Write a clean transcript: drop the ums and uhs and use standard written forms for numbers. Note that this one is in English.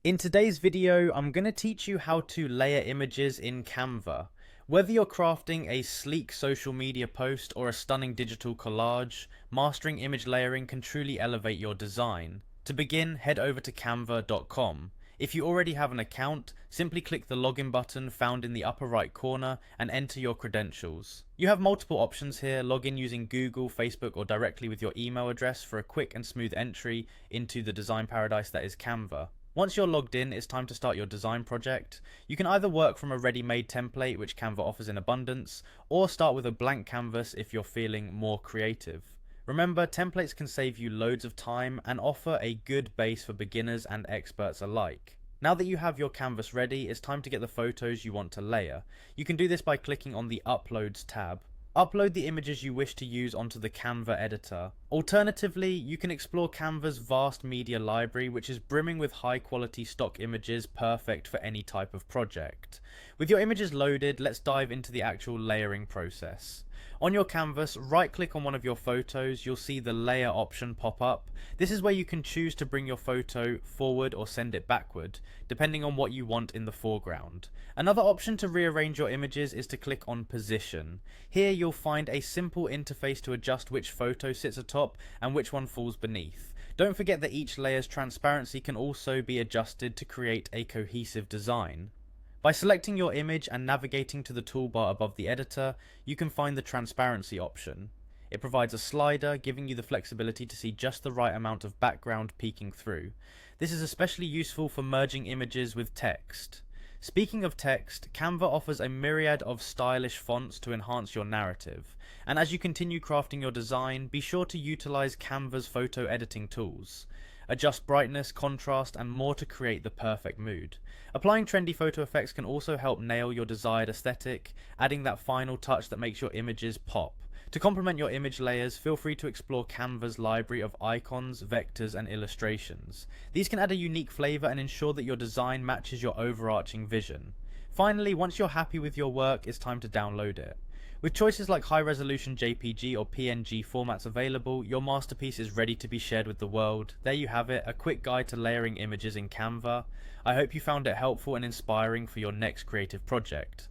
In today's video, I'm going to teach you how to layer images in Canva. Whether you're crafting a sleek social media post or a stunning digital collage, mastering image layering can truly elevate your design. To begin, head over to canva.com. If you already have an account, simply click the login button found in the upper right corner and enter your credentials. You have multiple options here: log in using Google, Facebook, or directly with your email address for a quick and smooth entry into the design paradise that is Canva. Once you're logged in, it's time to start your design project. You can either work from a ready-made template, which Canva offers in abundance, or start with a blank canvas if you're feeling more creative. Remember, templates can save you loads of time and offer a good base for beginners and experts alike. Now that you have your canvas ready, it's time to get the photos you want to layer. You can do this by clicking on the Uploads tab. Upload the images you wish to use onto the Canva editor. Alternatively, you can explore Canva's vast media library, which is brimming with high quality stock images perfect for any type of project. With your images loaded, let's dive into the actual layering process. On your canvas, right click on one of your photos, you'll see the layer option pop up. This is where you can choose to bring your photo forward or send it backward, depending on what you want in the foreground. Another option to rearrange your images is to click on position. Here you'll find a simple interface to adjust which photo sits atop and which one falls beneath. Don't forget that each layer's transparency can also be adjusted to create a cohesive design. By selecting your image and navigating to the toolbar above the editor, you can find the transparency option. It provides a slider, giving you the flexibility to see just the right amount of background peeking through. This is especially useful for merging images with text. Speaking of text, Canva offers a myriad of stylish fonts to enhance your narrative. And as you continue crafting your design, be sure to utilize Canva's photo editing tools. Adjust brightness, contrast, and more to create the perfect mood. Applying trendy photo effects can also help nail your desired aesthetic, adding that final touch that makes your images pop. To complement your image layers, feel free to explore Canva's library of icons, vectors, and illustrations. These can add a unique flavor and ensure that your design matches your overarching vision. Finally, once you're happy with your work, it's time to download it. With choices like high-resolution JPG or PNG formats available, your masterpiece is ready to be shared with the world. There you have it, a quick guide to layering images in Canva. I hope you found it helpful and inspiring for your next creative project.